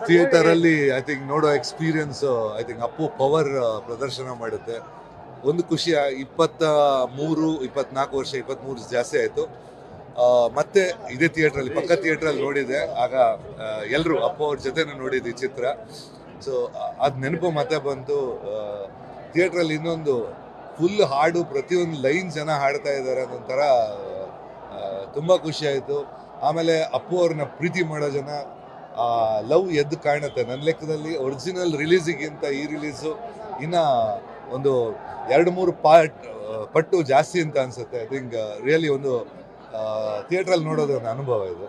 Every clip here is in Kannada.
ಥಿಯೇಟರಲ್ಲಿ ಐ ಥಿಂಕ್ ನೋಡೋ experience I think Appu power ಪ್ರದರ್ಶನ ಮಾಡುತ್ತೆ. ಒಂದು ಖುಷಿ 24 ವರ್ಷ 23 ಜಾಸ್ತಿ ಆಯಿತು. ಮತ್ತೆ ಇದೇ ಥಿಯೇಟ್ರಲ್ಲಿ ಪಕ್ಕ ಥಿಯೇಟ್ರಲ್ಲಿ ನೋಡಿದೆ. ಆಗ ಎಲ್ಲರೂ ಅಪ್ಪು ಅವ್ರ ಜೊತೆನೂ ನೋಡಿದ್ವಿ ಚಿತ್ರ. ಸೊ ಅದು ನೆನಪು ಮತ್ತೆ ಬಂತು. ಥಿಯೇಟ್ರಲ್ಲಿ ಇನ್ನೊಂದು ಫುಲ್ ಹಾಡು, ಪ್ರತಿಯೊಂದು ಲೈನ್ ಜನ ಹಾಡ್ತಾ ಇದ್ದಾರೆ ಅನ್ನೊಂಥರ ತುಂಬ ಖುಷಿ ಆಯಿತು. ಆಮೇಲೆ ಅಪ್ಪು ಅವ್ರನ್ನ ಪ್ರೀತಿ ಮಾಡೋ ಜನ ಲವ್ ಎದ್ದು ಕಾಣುತ್ತೆ. ನನ್ನ ಲೆಕ್ಕದಲ್ಲಿ ಒರಿಜಿನಲ್ ರಿಲೀಸಿಗಿಂತ ಈ ರಿಲೀಸು ಇನ್ನು ಒಂದು 2-3 ಪಟ್ಟು ಜಾಸ್ತಿ ಅಂತ ಅನಿಸುತ್ತೆ. ಐ ಥಿಂಕ್ ರಿಯಲಿ ಒಂದು ಥಿಯೇಟ್ರಲ್ಲಿ ನೋಡೋದು ಒಂದು ಅನುಭವ ಇದು.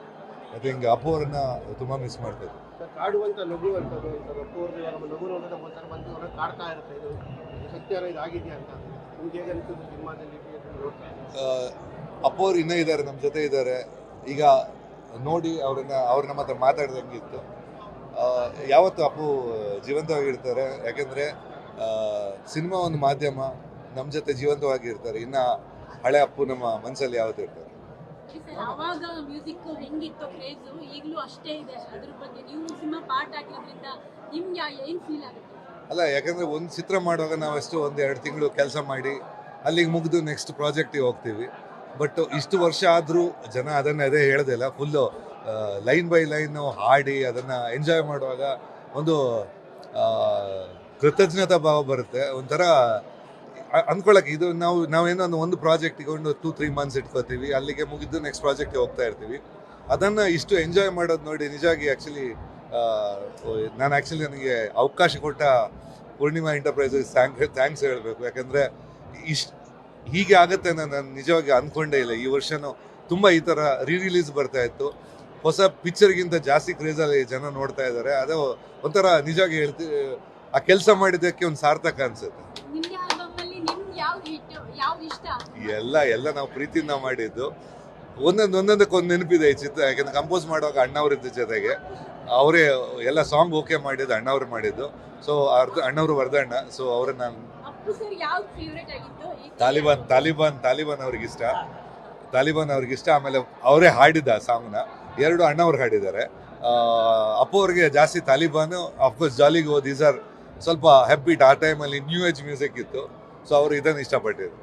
ಐ ಥಿಂಕ್ ಅಪ್ಪು ಅವ್ರನ್ನ ತುಂಬ ಮಿಸ್ ಮಾಡ್ತಾರೆ. ಕಾಡುವಂಥ ನಗು ಅಂತದ್ದು ಅಪ್ಪು ಅವ್ರದ್ದು ನಮ್ಮ ನಗು ನೋಡಿದ್ರೆ ಒಂಥರ ಬಂದು ಹೊರಗೆ ಕಾಡ್ತಾ ಇರುತ್ತೆ. ಇದು ಸತ್ಯ ಇದಾಗಿದೆಯಾ ಅಂತ ನಿಮ್ಗೆ ಹೇಗೆ ಅನಿಸುತ್ತೆ ಸಿನಿಮಾದಲ್ಲಿ ಅಪ್ಪು ಅವ್ರು ಇನ್ನೂ ಇದ್ದಾರೆ, ನಮ್ಮ ಜೊತೆ ಇದ್ದಾರೆ. ಈಗ ನೋಡಿ ಅವ್ರ ನಮ್ಮ ಹತ್ರ ಮಾತಾಡ್ದಂಗಿತ್ತು. ಯಾವತ್ತು ಅಪ್ಪು ಜೀವಂತವಾಗಿರ್ತಾರೆ. ಯಾಕೆಂದರೆ ಸಿನಿಮಾ ಒಂದು ಮಾಧ್ಯಮ, ನಮ್ಮ ಜೊತೆ ಜೀವಂತವಾಗಿರ್ತಾರೆ. ಇನ್ನು ಹಳೆ ಅಪ್ಪು ನಮ್ಮ ಮನಸ್ಸಲ್ಲಿ ಯಾವತ್ತೂ ಇರ್ತಾರೆ. ಅವಾಗ ಮ್ಯೂಸಿಕ್ ಹೆಂಗಿತ್ತು ಕ್ರೇಜ್ ಈಗಲೂ ಅಷ್ಟೇ ಇದೆ. ಅದ್ರ ಬಗ್ಗೆ ನೀವು ಸಿನಿಮಾ ಪಾರ್ಟ್ ಆಗಿರೋದ್ರಿಂದ ನಿಮ್ಗೆ ಏನು ಫೀಲ್ ಆಗುತ್ತೆ? ಅಲ್ಲ, ಯಾಕಂದರೆ ಒಂದು ಚಿತ್ರ ಮಾಡುವಾಗ ನಾವೆಷ್ಟು 1-2 ತಿಂಗಳು ಕೆಲಸ ಮಾಡಿ ಅಲ್ಲಿಗೆ ಮುಗಿದು ನೆಕ್ಸ್ಟ್ ಪ್ರಾಜೆಕ್ಟಿಗೆ ಹೋಗ್ತೀವಿ. ಬಟ್ ಇಷ್ಟು ವರ್ಷ ಆದರೂ ಜನ ಅದೇ ಹೇಳೋದಿಲ್ಲ. ಫುಲ್ಲು ಲೈನ್ ಬೈ ಲೈನು ಹಾಡಿ ಅದನ್ನು ಎಂಜಾಯ್ ಮಾಡುವಾಗ ಒಂದು ಕೃತಜ್ಞತಾ ಭಾವ ಬರುತ್ತೆ. ಒಂಥರ ಅಂದ್ಕೊಳಕ್ಕೆ ಇದು ನಾವೇನೋ ಒಂದು ಪ್ರಾಜೆಕ್ಟ್ ಇಟ್ಕೊಂಡು 2-3 ಮಂತ್ಸ್ ಇಟ್ಕೋತೀವಿ, ಅಲ್ಲಿಗೆ ಮುಗಿದು ನೆಕ್ಸ್ಟ್ ಪ್ರಾಜೆಕ್ಟಿಗೆ ಹೋಗ್ತಾ ಇರ್ತೀವಿ. ಅದನ್ನು ಇಷ್ಟು ಎಂಜಾಯ್ ಮಾಡೋದು ನೋಡಿ ನಿಜವಾಗಿ ನನಗೆ ಅವಕಾಶ ಕೊಟ್ಟ ಪೂರ್ಣಿಮಾ ಎಂಟರ್ಪ್ರೈಸಸ್ ಥ್ಯಾಂಕ್ಸ್ ಹೇಳಬೇಕು. ಯಾಕಂದರೆ ಹೀಗೆ ಆಗುತ್ತೆ ನಾನು ನಿಜವಾಗಿ ಅಂದ್ಕೊಂಡೇ ಇಲ್ಲ. ಈ ವರ್ಷನೂ ತುಂಬ ಈ ಥರ ರಿಲೀಸ್ ಬರ್ತಾ ಇತ್ತು. ಹೊಸ ಪಿಕ್ಚರ್ಗಿಂತ ಜಾಸ್ತಿ ಕ್ರೇಜಲ್ಲಿ ಜನ ನೋಡ್ತಾ ಇದ್ದಾರೆ. ಅದು ಒಂಥರ ನಿಜವಾಗಿ ಹೇಳ್ತೀವಿ, ಆ ಕೆಲಸ ಮಾಡಿದ್ದಕ್ಕೆ ಒಂದು ಸಾರ್ಥಕ ಅನಿಸುತ್ತೆ. ಎಲ್ಲ ನಾವು ಪ್ರೀತಿಯಿಂದ ಮಾಡಿದ್ದು. ಒಂದೊಂದಕ್ಕೆ ಒಂದು ನೆನಪಿದೆ ಈ ಚಿತ್ರ. ಯಾಕೆಂದ್ರೆ ಕಂಪೋಸ್ ಮಾಡುವಾಗ ಅಣ್ಣವ್ರಿದ್ದ ಜೊತೆಗೆ ಅವರೇ ಎಲ್ಲ ಸಾಂಗ್ ಓಕೆ ಮಾಡಿದ್ದು, ಅಣ್ಣವ್ರು ಮಾಡಿದ್ದು. ಸೊ ಅಣ್ಣವರು ವರದಣ್ಣ. ಸೊ ಅವ್ರನ್ನ ತಾಲಿಬಾನ್ ಅವ್ರಿಗಿಷ್ಟ. ಆಮೇಲೆ ಅವರೇ ಹಾಡಿದ್ದ ಸಾಂಗ್ನ 2 ಅಣ್ಣವ್ರು ಹಾಡಿದ್ದಾರೆ. ಅಪ್ಪು ಅವ್ರಿಗೆ ಜಾಸ್ತಿ ತಾಲಿಬಾನು, of course jolly go, these are ಸ್ವಲ್ಪ ಹೆಬ್ಬೀಟ್. ಆ ಟೈಮಲ್ಲಿ ನ್ಯೂ ಏಜ್ ಮ್ಯೂಸಿಕ್ ಇತ್ತು. ಸೊ ಅವರು ಇದನ್ನು ಇಷ್ಟಪಟ್ಟಿದ್ರು.